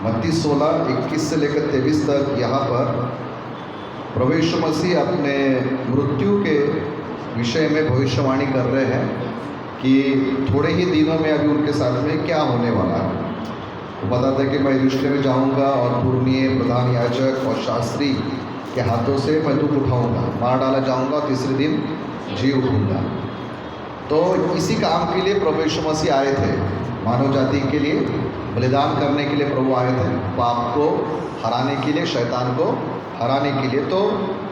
मत्ती 16:21 से लेकर 23 तक यहाँ पर प्रभु यीशु मसीह अपने मृत्यु के विषय में भविष्यवाणी कर रहे हैं कि थोड़े ही दिनों में अभी उनके साथ में क्या होने वाला है। वो बताते हैं कि मैं यरूशलेम में जाऊंगा और पुरनिये, प्रधान याजक और शास्त्री के हाथों से मैं दुख उठाऊंगा, मार डाला जाऊंगा और तीसरे दिन जी उठूंगा। तो इसी काम के लिए प्रभु यीशु मसीह आए थे, मानव जाति के लिए बलिदान करने के लिए प्रभु आए थे, पाप को हराने के लिए, शैतान को हराने के लिए। तो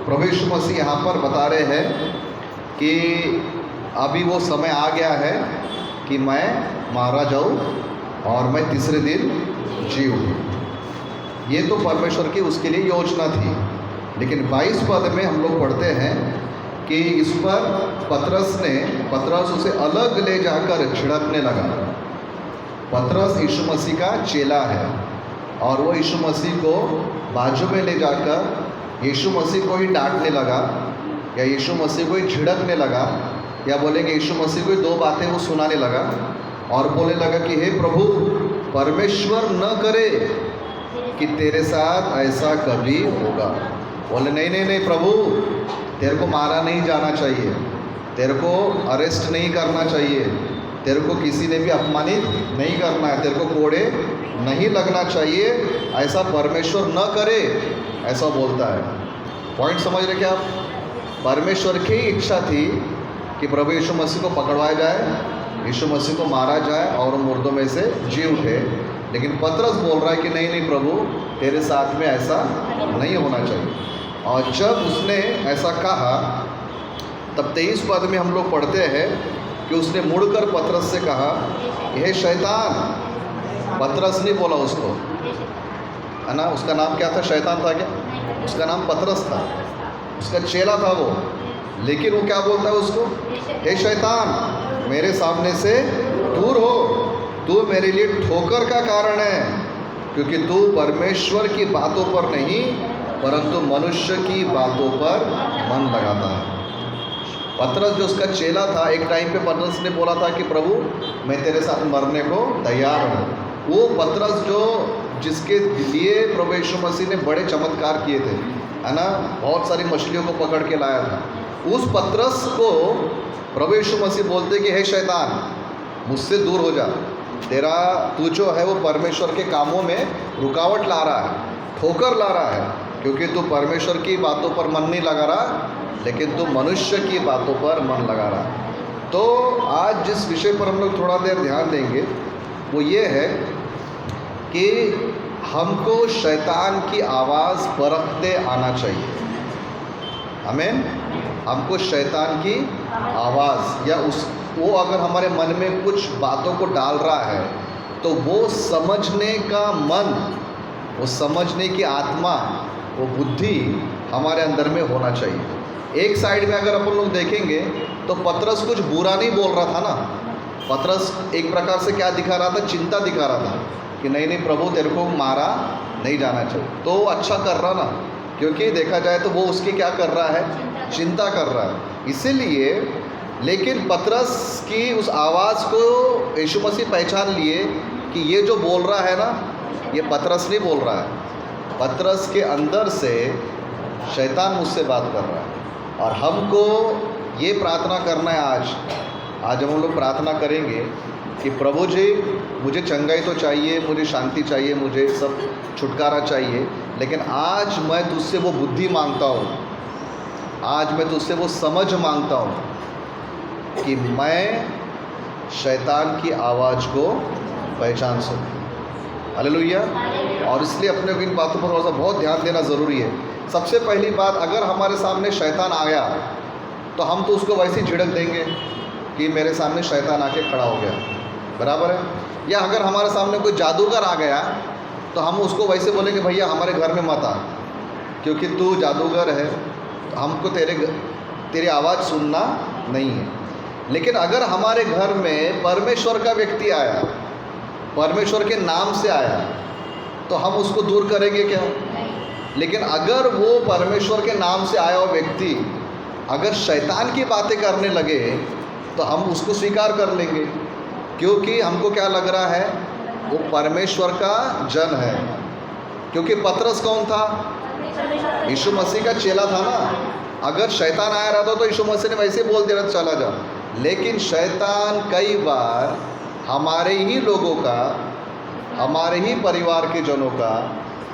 प्रभु यीशु मसीह यहाँ पर बता रहे हैं कि अभी वो समय आ गया है कि मैं मारा जाऊँ और मैं तीसरे दिन जी उठूँ। ये तो परमेश्वर की उसके लिए योजना थी। लेकिन 22 पद में हम लोग पढ़ते हैं कि इस पर पतरस उसे अलग ले जाकर छिड़कने लगा। पतरस यीशु मसीह का चेला है और वो यीशु मसीह को बाजू में ले जाकर यीशु मसीह को ही डांटने लगा, या यीशु मसीह को ही झिड़कने लगा, या बोलेंगे यीशु मसीह को ही दो बातें वो सुनाने लगा और बोलने लगा कि हे प्रभु, परमेश्वर न करे कि तेरे साथ ऐसा कभी होगा। बोले नहीं नहीं नहीं प्रभु, तेरे को मारा नहीं जाना चाहिए, तेरे को अरेस्ट नहीं करना चाहिए, तेरे को किसी ने भी अपमानित नहीं करना है, तेरे को कोड़े नहीं लगना चाहिए, ऐसा परमेश्वर न करे, ऐसा बोलता है। पॉइंट समझ रहे क्या आप? परमेश्वर की इच्छा थी कि प्रभु यीशु मसीह को पकड़वाया जाए, यीशु मसीह को मारा जाए और मुर्दों में से जी उठे। लेकिन पतरस बोल रहा है कि नहीं नहीं प्रभु, तेरे साथ में ऐसा नहीं होना चाहिए। और जब उसने ऐसा कहा तब 23 पद में हम लोग पढ़ते हैं कि उसने मुड़कर पतरस से कहा, यह शैतान। पतरस नहीं बोला उसको, है ना? उसका नाम क्या था? शैतान था क्या? उसका नाम पतरस था, उसका चेला था वो। लेकिन वो क्या बोलता है उसको? हे शैतान, मेरे सामने से दूर हो, तू मेरे लिए ठोकर का कारण है, क्योंकि तू परमेश्वर की बातों पर नहीं परंतु मनुष्य की बातों पर मन लगाता है। पतरस जो उसका चेला था, एक टाइम पे पतरस ने बोला था कि प्रभु, मैं तेरे साथ मरने को तैयार हूँ। वो पतरस जो जिसके लिए प्रभु यीशु मसीह ने बड़े चमत्कार किए थे, है ना, बहुत सारी मछलियों को पकड़ के लाया था, उस पतरस को प्रभु यीशु मसीह बोलते कि हे शैतान, मुझसे दूर हो जा, तू जो है वो परमेश्वर के कामों में रुकावट ला रहा है, ठोकर ला रहा है, क्योंकि तू परमेश्वर की बातों पर मन नहीं लगा रहा, लेकिन तू मनुष्य की बातों पर मन लगा रहा है। तो आज जिस विषय पर हम लोग थोड़ा देर ध्यान देंगे वो ये है कि हमको शैतान की आवाज़ परखते आना चाहिए। आमीन। हमको शैतान की आवाज़ या वो अगर हमारे मन में कुछ बातों को डाल रहा है तो वो समझने का मन, वो समझने की आत्मा, वो बुद्धि हमारे अंदर में होना चाहिए। एक साइड में अगर अपन लोग देखेंगे तो पतरस कुछ बुरा नहीं बोल रहा था ना। पतरस एक प्रकार से क्या दिखा रहा था? चिंता दिखा रहा था कि नहीं नहीं प्रभु, तेरे को मारा नहीं जाना चाहिए। तो अच्छा कर रहा ना, क्योंकि देखा जाए तो वो उसकी क्या कर रहा है? चिंता कर रहा है। इसीलिए लेकिन पतरस की उस आवाज़ को यीशु मसीह पहचान लिए कि ये जो बोल रहा है ना, ये पतरस नहीं बोल रहा है, पतरस के अंदर से शैतान मुझसे बात कर रहा है। और हमको ये प्रार्थना करना है आज हम लोग प्रार्थना करेंगे कि प्रभु जी, मुझे चंगाई तो चाहिए, मुझे शांति चाहिए, मुझे सब छुटकारा चाहिए, लेकिन आज मैं तुझसे वो बुद्धि मांगता हूँ, आज मैं तुझसे वो समझ मांगता हूँ कि मैं शैतान की आवाज़ को पहचान सकूँ। हालेलुया। और इसलिए अपने को इन बातों पर थोड़ा सा बहुत ध्यान देना ज़रूरी है। सबसे पहली बात, अगर हमारे सामने शैतान आया तो हम तो उसको वैसे ही झिड़क देंगे कि मेरे सामने शैतान आके खड़ा हो गया, बराबर है। या अगर हमारे सामने कोई जादूगर आ गया तो हम उसको वैसे बोलेंगे, भैया हमारे घर में मत आ, क्योंकि तू जादूगर है, तो हमको तेरी आवाज़ सुनना नहीं है। लेकिन अगर हमारे घर में परमेश्वर का व्यक्ति आया, परमेश्वर के नाम से आया, तो हम उसको दूर करेंगे क्या? लेकिन अगर वो परमेश्वर के नाम से आया हुआ व्यक्ति अगर शैतान की बातें करने लगे तो हम उसको स्वीकार कर लेंगे, क्योंकि हमको क्या लग रहा है वो परमेश्वर का जन है। क्योंकि पतरस कौन था? यीशु मसीह का चेला था ना। अगर शैतान आया रहता तो यीशु मसीह ने वैसे बोल दिया था चला जा। लेकिन शैतान कई बार हमारे ही लोगों का, हमारे ही परिवार के जनों का,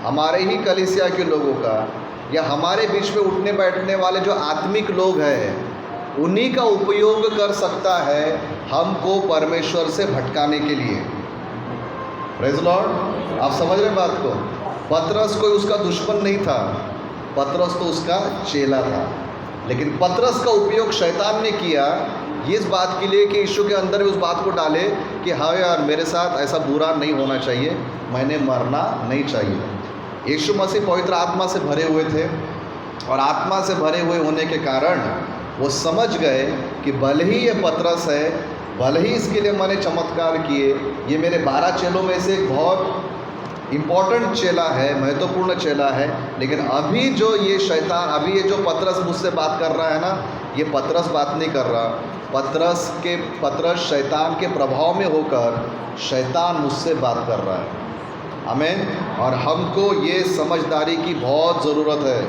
हमारे ही कलीसिया के लोगों का, या हमारे बीच में उठने बैठने वाले जो आत्मिक लोग हैं, उन्हीं का उपयोग कर सकता है हमको परमेश्वर से भटकाने के लिए। Praise Lord. आप समझ रहे हैं बात को? पतरस कोई उसका दुश्मन नहीं था, पतरस तो उसका चेला था। लेकिन पतरस का उपयोग शैतान ने किया इस बात के लिए कि यीशु के अंदर भी उस बात को डाले कि हाँ यार, मेरे साथ ऐसा बुरा नहीं होना चाहिए, मैंने मरना नहीं चाहिए। यीशु मसीह पवित्र आत्मा से भरे हुए थे, और आत्मा से भरे हुए होने के कारण वो समझ गए कि भले ही ये पतरस है, भले ही इसके लिए मैंने चमत्कार किए, ये मेरे 12 चेलों में से एक बहुत इम्पॉर्टेंट चेला है, महत्वपूर्ण चेला है, लेकिन अभी जो ये शैतान, अभी ये जो पतरस मुझसे बात कर रहा है ना, ये पतरस बात नहीं कर रहा। पतरस शैतान के प्रभाव में होकर शैतान मुझसे बात कर रहा है। आमीन। और हमको ये समझदारी की बहुत ज़रूरत है।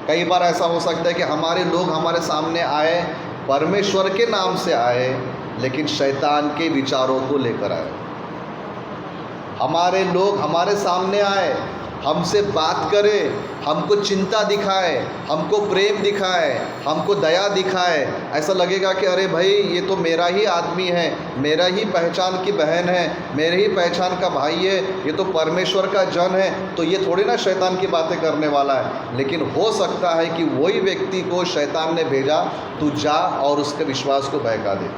कई बार ऐसा हो सकता है कि हमारे लोग हमारे सामने आए, परमेश्वर के नाम से आए, लेकिन शैतान के विचारों को लेकर आए। हमारे लोग हमारे सामने आए, हमसे बात करें, हमको चिंता दिखाए, हमको प्रेम दिखाए, हमको दया दिखाए। ऐसा लगेगा कि अरे भाई, ये तो मेरा ही आदमी है, मेरा ही पहचान की बहन है, मेरे ही पहचान का भाई है, ये तो परमेश्वर का जन है, तो ये थोड़ी ना शैतान की बातें करने वाला है। लेकिन हो सकता है कि वही व्यक्ति को शैतान ने भेजा, तू जा और उसके विश्वास को बहका दे,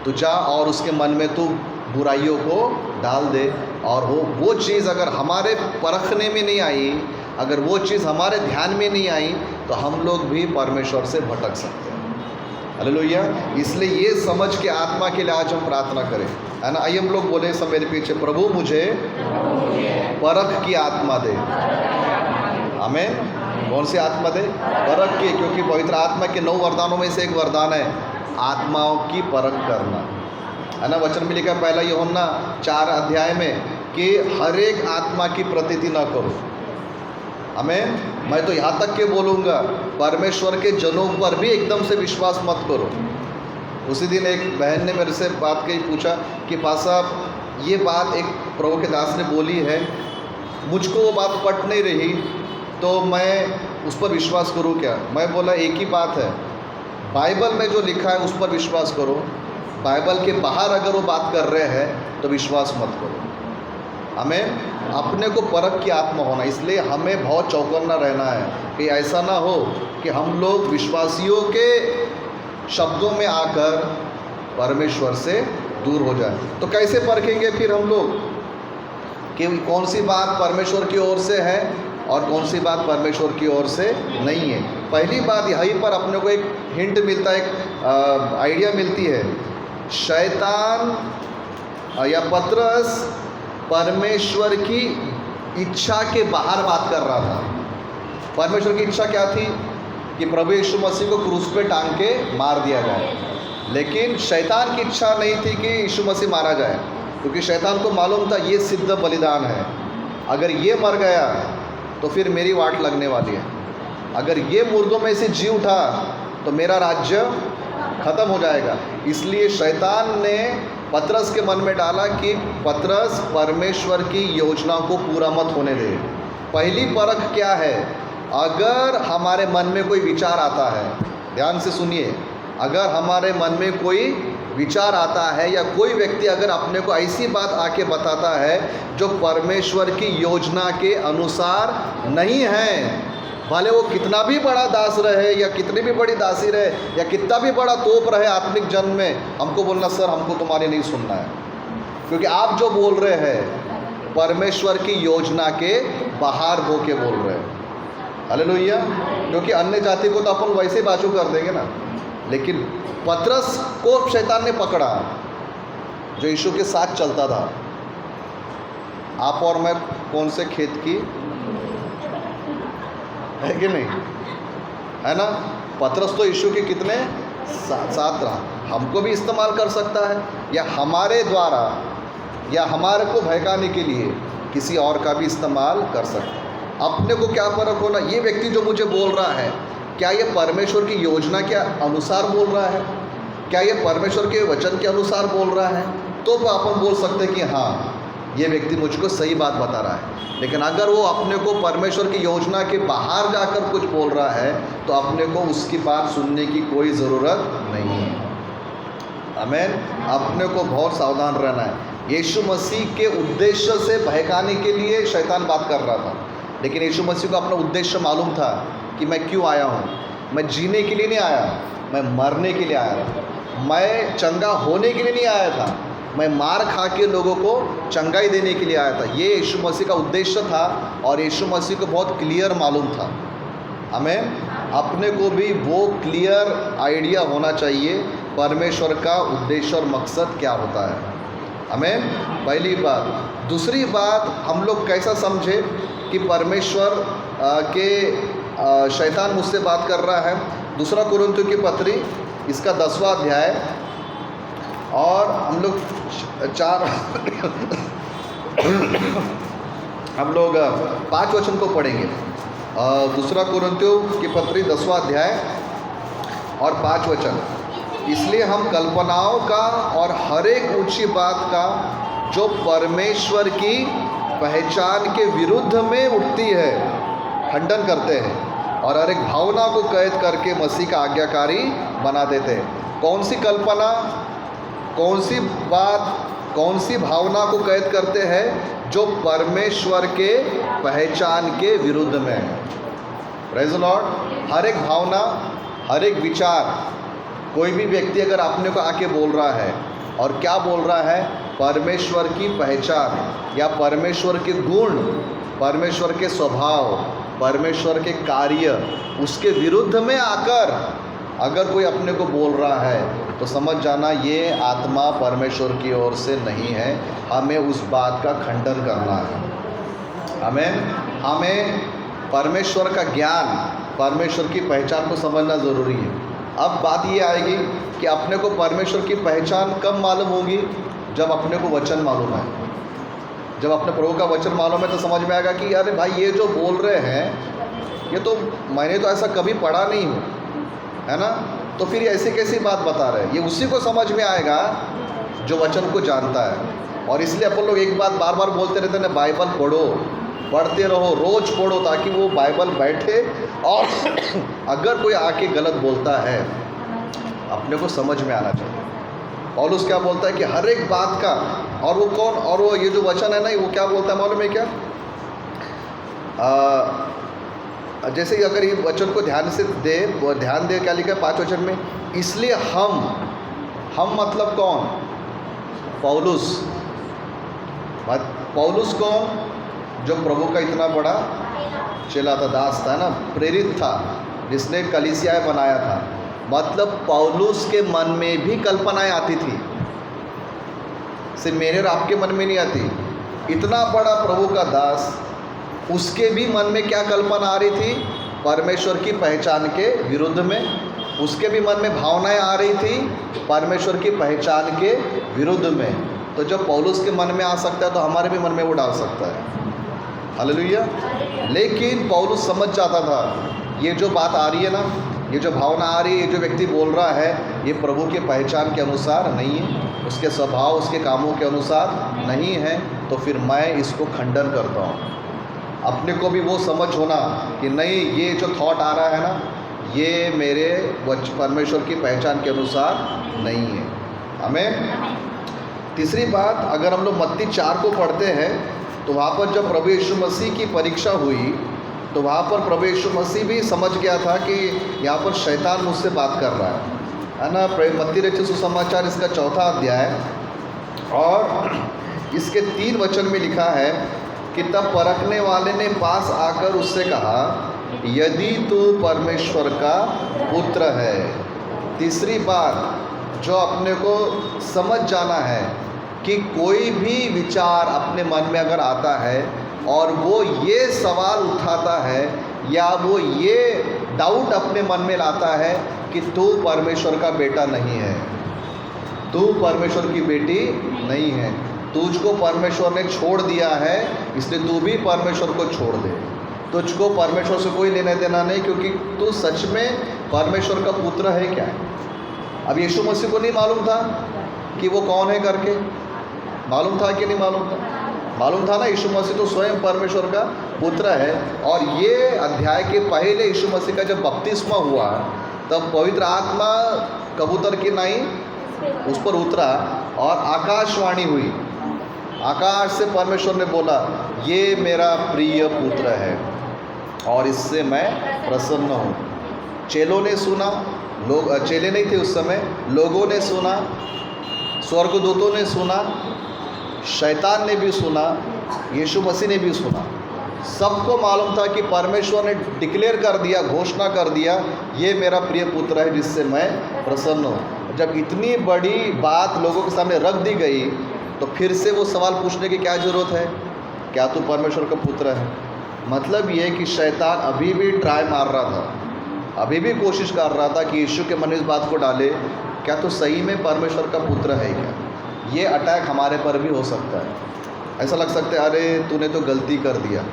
तू जा और उसके मन में तू बुराइयों को डाल दे। और वो चीज़ अगर हमारे परखने में नहीं आई, अगर वो चीज़ हमारे ध्यान में नहीं आई, तो हम लोग भी परमेश्वर से भटक सकते हैं। हालेलुया। इसलिए ये समझ के आत्मा के लिए आज हम प्रार्थना करें, है ना। आइए हम लोग बोले सब मेरे पीछे, प्रभु मुझे परख की आत्मा दे। हमें कौन सी आत्मा दे? परख की। क्योंकि पवित्र आत्मा के 9 वरदानों में से एक वरदान है आत्माओं की परख करना, है ना। वचन में लिखा पहला यूहन्ना 4 अध्याय में कि हर एक आत्मा की प्रतीति न करो। हमें, मैं तो यहाँ तक के बोलूँगा, परमेश्वर के जनों पर भी एकदम से विश्वास मत करो। उसी दिन एक बहन ने मेरे से बात कही, पूछा कि पास साहब ये बात एक प्रभु के दास ने बोली है, मुझको वो बात पट नहीं रही, तो मैं उस पर विश्वास करूँ क्या? मैं बोला एक ही बात है, बाइबल में जो लिखा है उस पर विश्वास करो, बाइबल के बाहर अगर वो बात कर रहे हैं तो विश्वास मत करो। हमें अपने को परख की आत्मा होना, इसलिए हमें बहुत चौकन्ना रहना है कि ऐसा ना हो कि हम लोग विश्वासियों के शब्दों में आकर परमेश्वर से दूर हो जाए। तो कैसे परखेंगे फिर हम लोग कि कौन सी बात परमेश्वर की ओर से है और कौन सी बात परमेश्वर की ओर से नहीं है? पहली बात यहीं पर अपने को एक हिंट मिलता है, एक आइडिया मिलती है। शैतान या पतरस परमेश्वर की इच्छा के बाहर बात कर रहा था। परमेश्वर की इच्छा क्या थी? कि प्रभु यीशु मसीह को क्रूस पे टांग के मार दिया जाए। लेकिन शैतान की इच्छा नहीं थी कि यीशु मसीह मारा जाए, क्योंकि शैतान को मालूम था ये सिद्ध बलिदान है, अगर ये मर गया तो फिर मेरी वाट लगने वाली है, अगर ये मुर्दों में से जी उठा तो मेरा राज्य ख़त्म हो जाएगा। इसलिए शैतान ने पतरस के मन में डाला कि पतरस परमेश्वर की योजना को पूरा मत होने दे। पहली परख क्या है? अगर हमारे मन में कोई विचार आता है, ध्यान से सुनिए, अगर हमारे मन में कोई विचार आता है या कोई व्यक्ति अगर अपने को ऐसी बात आके बताता है जो परमेश्वर की योजना के अनुसार नहीं है, भले वो कितना भी बड़ा दास रहे या कितनी भी बड़ी दासी रहे या कितना भी बड़ा तोप रहे आत्मिक जन्म में, हमको बोलना सर हमको तुम्हारी नहीं सुनना है, क्योंकि आप जो बोल रहे हैं परमेश्वर की योजना के बाहर हो के बोल रहे हैं। हालेलुया। क्योंकि अन्य जाति को तो अपन वैसे ही बाजू कर देंगे ना। लेकिन पतरस को शैतान ने पकड़ा जो यीशु के साथ चलता था। आप और मैं कौन से खेत की है कि नहीं, है ना। पतरस तो यीशु के कितने साथ रहा, हमको भी इस्तेमाल कर सकता है या हमारे द्वारा या हमारे को बहकाने के लिए किसी और का भी इस्तेमाल कर सकते हैं। अपने को क्या फ़र्क होना, ये व्यक्ति जो मुझे बोल रहा है क्या ये परमेश्वर की योजना के अनुसार बोल रहा है, क्या ये परमेश्वर के वचन के अनुसार बोल रहा है, तो अपन बोल सकते हैं कि हाँ ये व्यक्ति मुझको सही बात बता रहा है। लेकिन अगर वो अपने को परमेश्वर की योजना के बाहर जाकर कुछ बोल रहा है तो अपने को उसकी बात सुनने की कोई ज़रूरत नहीं है। आमीन। अपने को बहुत सावधान रहना है। यीशु मसीह के उद्देश्य से बहकाने के लिए शैतान बात कर रहा था, लेकिन यीशु मसीह को अपना उद्देश्य मालूम था कि मैं क्यों आया हूँ। मैं जीने के लिए नहीं आया, मैं मरने के लिए आया था। मैं चंगा होने के लिए नहीं आया था, मैं मार खा के लोगों को चंगाई देने के लिए आया था। ये यीशु मसीह का उद्देश्य था और यीशु मसीह को बहुत क्लियर मालूम था। हमें अपने को भी वो क्लियर आइडिया होना चाहिए परमेश्वर का उद्देश्य और मकसद क्या होता है। हमें पहली बात। दूसरी बात, हम लोग कैसा समझे कि परमेश्वर के शैतान मुझसे बात कर रहा है। दूसरा कुरिन्थियों की पत्री इसका 10वां अध्याय और हम लोग 5 वचन को पढ़ेंगे। दूसरा कुरिन्थियों की पत्री 10वां अध्याय और 5 वचन। इसलिए हम कल्पनाओं का और हर एक ऊंची बात का जो परमेश्वर की पहचान के विरुद्ध में उठती है खंडन करते हैं और हर एक भावना को कैद करके मसीह का आज्ञाकारी बना देते हैं। कौन सी कल्पना, कौन सी बात, कौन सी भावना को कैद करते हैं? जो परमेश्वर के पहचान के विरुद्ध में है। Praise the Lord. हर एक भावना, हर एक विचार, कोई भी व्यक्ति अगर अपने को आके बोल रहा है और क्या बोल रहा है, परमेश्वर की पहचान या परमेश्वर के गुण, परमेश्वर के स्वभाव, परमेश्वर के कार्य, उसके विरुद्ध में आकर अगर कोई अपने को बोल रहा है तो समझ जाना ये आत्मा परमेश्वर की ओर से नहीं है। हमें उस बात का खंडन करना है। हमें परमेश्वर का ज्ञान, परमेश्वर की पहचान को समझना ज़रूरी है। अब बात ये आएगी कि अपने को परमेश्वर की पहचान कब मालूम होगी? जब अपने को वचन मालूम है। जब अपने प्रभु का वचन मालूम है तो समझ में आएगा कि अरे भाई ये जो बोल रहे हैं ये तो मैंने तो ऐसा कभी पढ़ा नहीं हूँ, है ना। तो फिर ऐसी कैसी बात बता रहे हैं, ये उसी को समझ में आएगा जो वचन को जानता है। और इसलिए अपन लोग एक बात बार बार बोलते रहते हैं, बाइबल पढ़ो, पढ़ते रहो, रोज़ पढ़ो, ताकि वो बाइबल बैठे और अगर कोई आके गलत बोलता है अपने को समझ में आना चाहिए। पौलुस क्या बोलता है कि हर एक बात का, और वो कौन, और वो ये जो वचन है ना, वो क्या बोलता है मालूम है क्या? जैसे कि अगर ये वचन को ध्यान से ध्यान दे, क्या लिखा है 5 वचन में? इसलिए हम मतलब कौन? पौलुस। पौलुस कौन? जो प्रभु का इतना बड़ा चेला था, दास था ना, प्रेरित था, जिसने कलीसियाएं बनाया था। मतलब पौलुस के मन में भी कल्पनाएं आती थी, सिर्फ मेरे और आपके मन में नहीं आती। इतना बड़ा प्रभु का दास, उसके भी मन में क्या कल्पना आ रही थी? परमेश्वर की पहचान के विरुद्ध में। उसके भी मन में भावनाएं आ रही थी परमेश्वर की पहचान के विरुद्ध में। तो जब पौलुस के मन में आ सकता है तो हमारे भी मन में वो डाल सकता है। हालेलुया। लेकिन पौलुस समझ जाता था ये जो बात आ रही है ना, ये जो भावना आ रही है, ये जो व्यक्ति बोल रहा है, ये प्रभु के पहचान के अनुसार नहीं है, उसके स्वभाव, उसके कामों के अनुसार नहीं है। तो फिर मैं इसको खंडन करता हूँ। अपने को भी वो समझ होना कि नहीं, ये जो थॉट आ रहा है ना, ये मेरे परमेश्वर की पहचान के अनुसार नहीं है। हमें तीसरी बात, अगर हम लोग मत्ती 4 को पढ़ते हैं तो वहाँ पर जब प्रभु यीशु मसीह की परीक्षा हुई तो वहाँ पर प्रभु यीशु मसीह भी समझ गया था कि यहाँ पर शैतान मुझसे बात कर रहा है ना। मत्ती रचित सुसमाचार इसका 4वां अध्याय और इसके 3 वचन में लिखा है कि तब परखने वाले ने पास आकर उससे कहा, यदि तू परमेश्वर का पुत्र है। तीसरी बात जो अपने को समझ जाना है कि कोई भी विचार अपने मन में अगर आता है और वो ये सवाल उठाता है या वो ये डाउट अपने मन में लाता है कि तू परमेश्वर का बेटा नहीं है, तू परमेश्वर की बेटी नहीं है, तुझको परमेश्वर ने छोड़ दिया है, इसलिए तू भी परमेश्वर को छोड़ दे। तुझको परमेश्वर से कोई लेना देना नहीं, क्योंकि तू सच में परमेश्वर का पुत्र है क्या। अब यीशु मसीह को नहीं मालूम था कि वो कौन है करके, मालूम था कि नहीं मालूम था? मालूम था ना, यीशु मसीह तो स्वयं परमेश्वर का पुत्र है। और ये अध्याय के पहले यीशु मसीह का जब बपतिस्मा हुआ तब पवित्र आत्मा कबूतर की नाई उस पर उतरा और आकाशवाणी हुई। आकाश से परमेश्वर ने बोला, ये मेरा प्रिय पुत्र है और इससे मैं प्रसन्न हूँ। चेलों ने सुना, लोग चेले नहीं थे उस समय, लोगों ने सुना, स्वर्गदूतों ने सुना, शैतान ने भी सुना, यीशु मसीह ने भी सुना। सबको मालूम था कि परमेश्वर ने डिक्लेयर कर दिया, घोषणा कर दिया, ये मेरा प्रिय पुत्र है जिससे मैं प्रसन्न हूँ। जब इतनी बड़ी बात लोगों के सामने रख दी गई तो फिर से वो सवाल पूछने की क्या ज़रूरत है, क्या तू परमेश्वर का पुत्र है? मतलब ये कि शैतान अभी भी ट्राई मार रहा था, अभी भी कोशिश कर रहा था कि यीशु के मन में इस बात को डाले, क्या तो सही में परमेश्वर का पुत्र है क्या। ये अटैक हमारे पर भी हो सकता है। ऐसा लग सकता है, अरे तूने तो गलती कर दिया,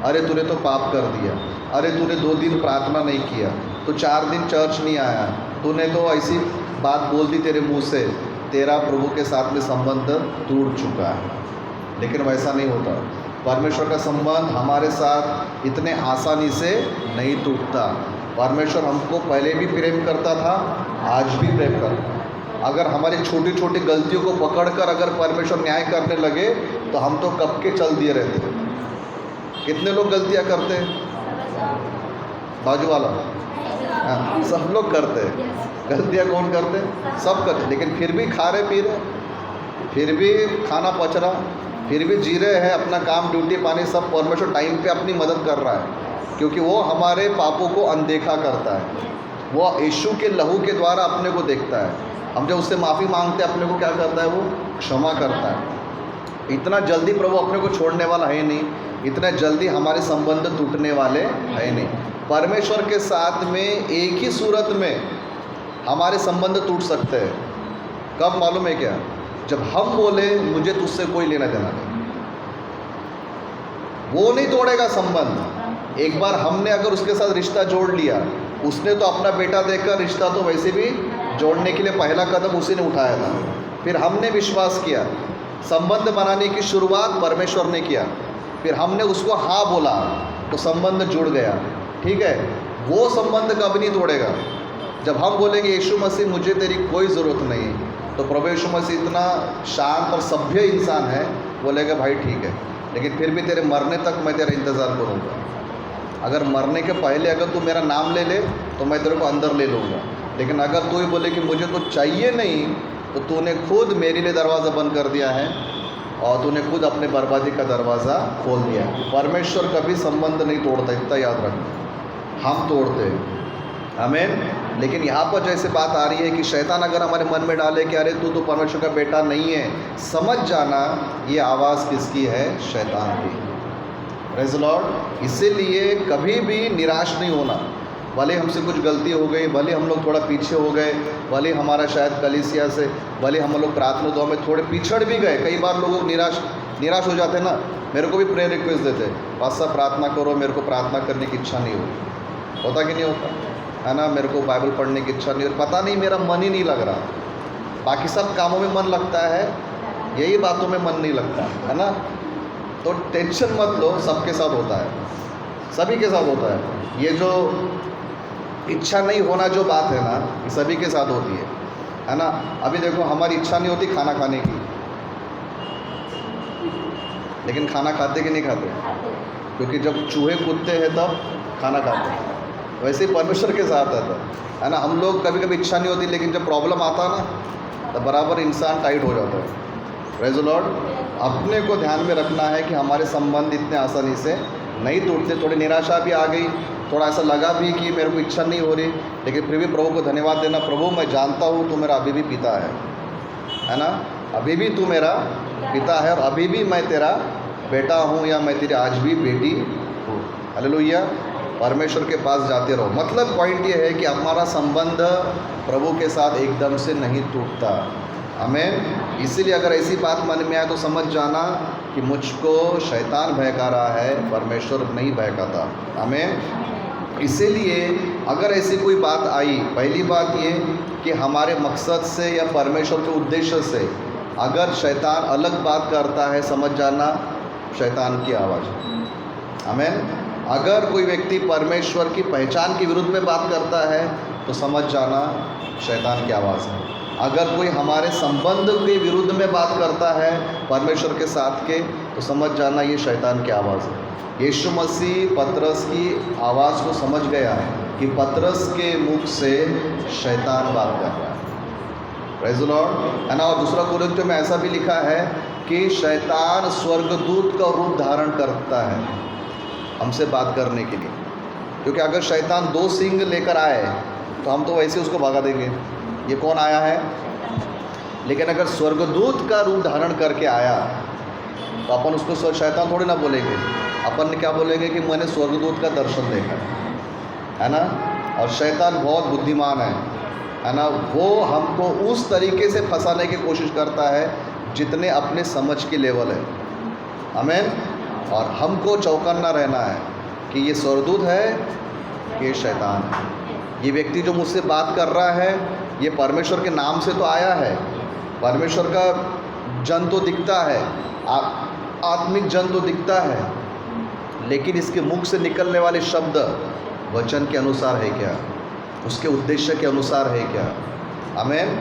अरे तूने तो पाप कर दिया, अरे तूने 2 दिन प्रार्थना नहीं किया, तो 4 दिन चर्च नहीं आया, तूने तो ऐसी बात बोल दी तेरे मुंह से, तेरा प्रभु के साथ में संबंध टूट चुका है। लेकिन वैसा नहीं होता। परमेश्वर का संबंध हमारे साथ इतने आसानी से नहीं टूटता। परमेश्वर हमको पहले भी प्रेम करता था, आज भी प्रेम करता है। अगर हमारी छोटी छोटी गलतियों को पकड़कर अगर परमेश्वर न्याय करने लगे तो हम तो कब के चल दिए रहते। कितने लोग गलतियां करते हैं? बाजू वाला, हाँ, सब लोग करते हैं। गलतियां कौन करते हैं? सब करते, लेकिन फिर भी खा रहे पी रहे, फिर भी खाना पच रहा, फिर भी जी रहे हैं अपना काम, ड्यूटी पानी सब। परमेश्वर टाइम पे अपनी मदद कर रहा है, क्योंकि वो हमारे पापों को अनदेखा करता है। वो यीशु के लहू के द्वारा अपने को देखता है। हम जब उससे माफ़ी मांगते हैं, अपने को क्या करता है? वो क्षमा करता है। इतना जल्दी प्रभु अपने को छोड़ने वाला है नहीं, इतना जल्दी हमारे संबंध टूटने वाले है नहीं। परमेश्वर के साथ में एक ही सूरत में हमारे संबंध टूट सकते हैं। कब मालूम है क्या? जब हम बोले मुझे तुझसे कोई लेना देना नहीं। वो नहीं तोड़ेगा संबंध। एक बार हमने अगर उसके साथ रिश्ता जोड़ लिया, उसने तो अपना बेटा देकर रिश्ता तो वैसे भी जोड़ने के लिए पहला कदम उसी ने उठाया था। फिर हमने विश्वास किया, संबंध बनाने की शुरुआत परमेश्वर ने किया, फिर हमने उसको हाँ बोला तो संबंध जुड़ गया। ठीक है, वो संबंध कभी नहीं तोड़ेगा। जब हम बोलेंगे यीशु मसीह मुझे तेरी कोई ज़रूरत नहीं, तो प्रभु यीशु मसीह इतना शांत और सभ्य इंसान है, बोलेगा भाई ठीक है, लेकिन फिर भी तेरे मरने तक मैं तेरा इंतज़ार करूँगा। अगर मरने के पहले अगर तू मेरा नाम ले ले तो मैं तेरे को अंदर ले लूँगा, लेकिन अगर तू ही बोले कि मुझे तो चाहिए नहीं, तो तूने खुद मेरे लिए दरवाज़ा बंद कर दिया है और तूने खुद अपने बर्बादी का दरवाज़ा खोल दिया है। परमेश्वर कभी संबंध नहीं तोड़ता, इतना याद रखना। हम तोड़ते हैं, आमीन। लेकिन यहाँ पर जैसे बात आ रही है कि शैतान अगर हमारे मन में डाले कि अरे तू तो परमेश्वर का बेटा नहीं है, समझ जाना ये आवाज़ किसकी है? शैतान की। Praise the Lord. इसीलिए कभी भी निराश नहीं होना। भले हमसे कुछ गलती हो गई, भले हम लोग थोड़ा पीछे हो गए, भले हमारा शायद कलीसिया से, भले हम लोग प्रार्थना दुआ में थोड़े पिछड़ भी गए। कई बार लोग निराश हो जाते ना। मेरे को भी प्रेयर रिक्वेस्ट देते, पास्टर प्रार्थना करो, मेरे को प्रार्थना करने की इच्छा नहीं होता कि नहीं होता है ना? मेरे को बाइबल पढ़ने की इच्छा नहीं होती, पता नहीं मेरा मन ही नहीं लग रहा। बाकी सब कामों में मन लगता है, यही बातों में मन नहीं लगता है ना? तो टेंशन मत लो, सबके साथ होता है, सभी के साथ होता है। ये जो इच्छा नहीं होना जो बात है ना, ये सभी के साथ होती है ना? अभी देखो, हमारी इच्छा नहीं होती खाना खाने की, लेकिन खाना खाते कि नहीं खाते? क्योंकि जब चूहे कूदते हैं तब खाना खाते हैं। वैसे ही परमेश्वर के साथ है ना? हम लोग कभी कभी इच्छा नहीं होती, लेकिन जब प्रॉब्लम आता है ना, तो बराबर इंसान टाइट हो जाता है। Praise the Lord. अपने को ध्यान में रखना है कि हमारे संबंध इतने आसानी से नहीं टूटते। थोड़ी निराशा भी आ गई, थोड़ा ऐसा लगा भी कि मेरे को इच्छा नहीं हो रही, लेकिन फिर भी प्रभु को धन्यवाद देना, प्रभु मैं जानता हूँ तू मेरा अभी भी पिता है ना? अभी भी तू मेरा पिता है और अभी भी मैं तेरा बेटा हूँ, या मैं तेरी आज भी बेटी हूँ। हालेलुया। परमेश्वर के पास जाते रहो। मतलब पॉइंट ये है कि हमारा संबंध प्रभु के साथ एकदम से नहीं टूटता, हमें इसीलिए अगर ऐसी बात मन में आए तो समझ जाना कि मुझको शैतान बहका रहा है, परमेश्वर नहीं बहकाता। हमें इसीलिए अगर ऐसी कोई बात आई, पहली बात ये कि हमारे मकसद से या परमेश्वर के उद्देश्य से अगर शैतान अलग बात करता है, समझ जाना शैतान की आवाज़। हमें अगर कोई व्यक्ति परमेश्वर की पहचान के विरुद्ध में बात करता है तो समझ जाना शैतान की आवाज़ है। अगर कोई हमारे संबंध के विरुद्ध में बात करता है परमेश्वर के साथ के, तो समझ जाना ये शैतान की आवाज़ है। यीशु मसीह पतरस की आवाज़ को समझ गया कि पतरस के मुख से शैतान बात कर रहा है। Praise the Lord. है ना। और दूसरा कोरिन्थियों में ऐसा भी लिखा है कि शैतान स्वर्गदूत का रूप धारण करता है हमसे बात करने के लिए, क्योंकि अगर शैतान 2 सींग लेकर आए तो हम तो वैसे उसको भगा देंगे, ये कौन आया है। लेकिन अगर स्वर्गदूत का रूप धारण करके आया तो अपन उसको शैतान थोड़ी ना बोलेंगे, अपन क्या बोलेंगे कि मैंने स्वर्गदूत का दर्शन देखा है ना। और शैतान बहुत बुद्धिमान है ना। वो हमको उस तरीके से फंसाने की कोशिश करता है जितने अपने समझ के लेवल है। आमीन। और हमको चौकन्ना रहना है कि ये स्वर्गदूत है कि ये शैतान है। ये व्यक्ति जो मुझसे बात कर रहा है ये परमेश्वर के नाम से तो आया है, परमेश्वर का जन तो दिखता है, आत्मिक जन तो दिखता है, लेकिन इसके मुख से निकलने वाले शब्द वचन के अनुसार है क्या, उसके उद्देश्य के अनुसार है क्या, आमीन,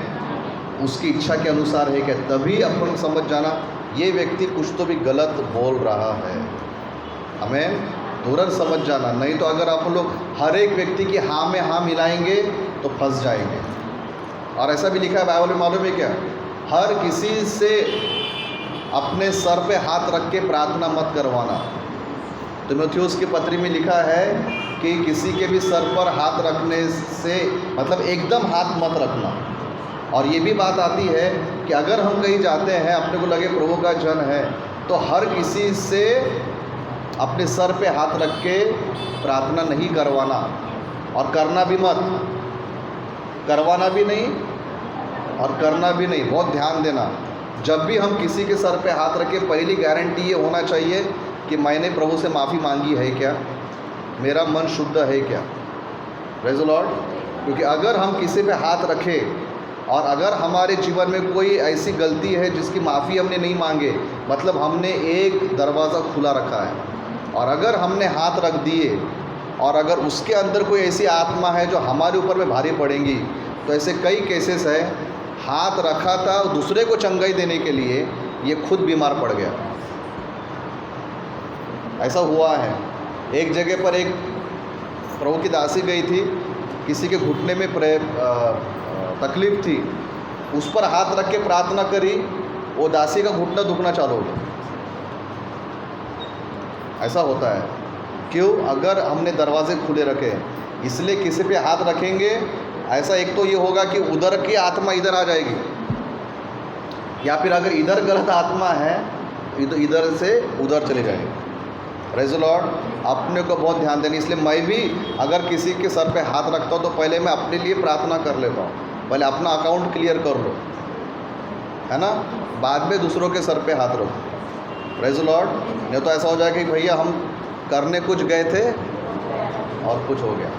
उसकी इच्छा के अनुसार है क्या। तभी अपन समझ जाना ये व्यक्ति कुछ तो भी गलत बोल रहा है। आमीन। तुरंत समझ जाना। नहीं तो अगर आप लोग हर एक व्यक्ति की हाँ में हाँ मिलाएंगे तो फंस जाएंगे। और ऐसा भी लिखा है बाइबल में, मालूम है क्या, हर किसी से अपने सर पे हाथ रख के प्रार्थना मत करवाना। तीमुथियुस की पत्री में लिखा है कि किसी के भी सर पर हाथ रखने से मतलब एकदम हाथ मत रखना। और ये भी बात आती है कि अगर हम कहीं जाते हैं, अपने को लगे प्रभु का जन है, तो हर किसी से अपने सर पे हाथ रख के प्रार्थना नहीं करवाना, और करना भी मत, करवाना भी नहीं और करना भी नहीं। बहुत ध्यान देना। जब भी हम किसी के सर पे हाथ रखें, पहली गारंटी ये होना चाहिए कि मैंने प्रभु से माफ़ी मांगी है क्या, मेरा मन शुद्ध है क्या। Praise the Lord. क्योंकि अगर हम किसी पे हाथ रखें और अगर हमारे जीवन में कोई ऐसी गलती है जिसकी माफ़ी हमने नहीं मांगे, मतलब हमने एक दरवाज़ा खुला रखा है, और अगर हमने हाथ रख दिए और अगर उसके अंदर कोई ऐसी आत्मा है जो हमारे ऊपर में भारी पड़ेंगी, तो ऐसे कई केसेस है, हाथ रखा था दूसरे को चंगाई देने के लिए, ये खुद बीमार पड़ गया। ऐसा हुआ है। एक जगह पर एक प्रभु की दासी गई थी, किसी के घुटने में तकलीफ़ थी, उस पर हाथ रख के प्रार्थना करी, वो दासी का घुटना दुखना चालू हो गया। ऐसा होता है। क्यों? अगर हमने दरवाजे खुले रखे, इसलिए किसी पे हाथ रखेंगे, ऐसा एक तो ये होगा कि उधर की आत्मा इधर आ जाएगी, या फिर अगर इधर गलत आत्मा है इधर से उधर चले जाएगी। Praise the Lord. अपने को बहुत ध्यान देना। इसलिए मैं भी अगर किसी के सर पे हाथ रखता हूँ तो पहले मैं अपने लिए प्रार्थना कर लेता हूँ, पहले अपना अकाउंट क्लियर कर लो, है ना, बाद में दूसरों के सर पे हाथ रखो। Praise the Lord. नहीं तो ऐसा हो जाएगा कि भैया हम करने कुछ गए थे और कुछ हो गया।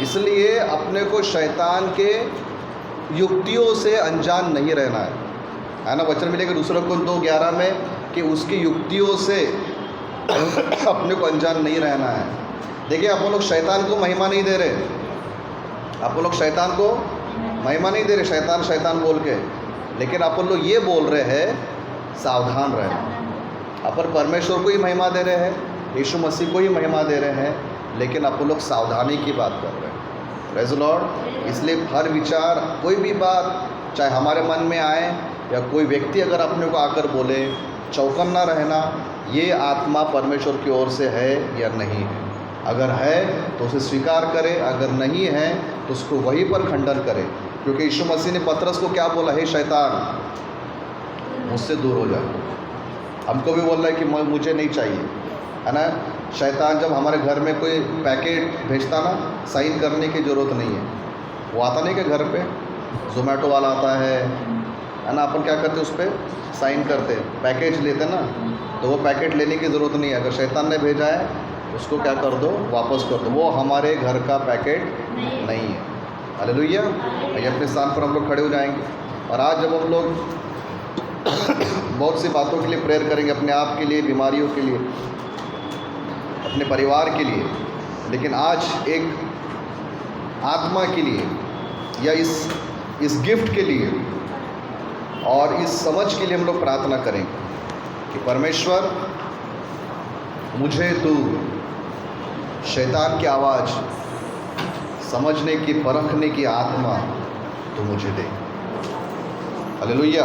इसलिए अपने को शैतान के युक्तियों से अनजान नहीं रहना है ना। वचन मिलेगा दूसरा कोरिन्थियों 2:11 में कि उसकी युक्तियों से अपने को अनजान नहीं रहना है। देखिए, आप लोग शैतान को महिमा नहीं दे रहे, आप लोग शैतान को महिमा नहीं दे रहे, शैतान शैतान बोल के, लेकिन आप लोग ये बोल रहे हैं सावधान रहना। अपन परमेश्वर को ही महिमा दे रहे हैं, यीशु मसीह को ही महिमा दे रहे हैं, लेकिन आप लोग सावधानी की बात कर रहे हैं। Praise the Lord. इसलिए हर विचार, कोई भी बात चाहे हमारे मन में आए या कोई व्यक्ति अगर अपने को आकर बोले, चौकन्ना रहना, ये आत्मा परमेश्वर की ओर से है या नहीं है। अगर है तो उसे स्वीकार करे, अगर नहीं है तो उसको वहीं पर खंडन करे। क्योंकि यीशु मसीह ने पतरस को क्या बोला, हे शैतान मुझसे दूर हो जा। हमको भी बोल रहा है कि मुझे नहीं चाहिए, है ना। शैतान जब हमारे घर में कोई पैकेट भेजता ना, साइन करने की ज़रूरत नहीं है, वो आता नहीं कि घर पे ज़ोमैटो वाला आता है है ना, अपन क्या करते उस पर साइन करते, पैकेज लेते ना, तो वो पैकेट लेने की ज़रूरत नहीं है। अगर शैतान ने भेजा है उसको क्या कर दो, वापस कर दो, वो हमारे घर का पैकेट नहीं है। हालेलुया। आइए अपने स्थान पर हम लोग खड़े हो जाएंगे और आज जब हम लोग बहुत सी बातों के लिए प्रेयर करेंगे, अपने आप के लिए, बीमारियों के लिए, अपने परिवार के लिए, लेकिन आज एक आत्मा के लिए या इस गिफ्ट के लिए और इस समझ के लिए हम लोग प्रार्थना करेंगे कि परमेश्वर मुझे तू शैतान की आवाज़ समझने की, परखने की आत्मा तो मुझे दे। हालेलुया।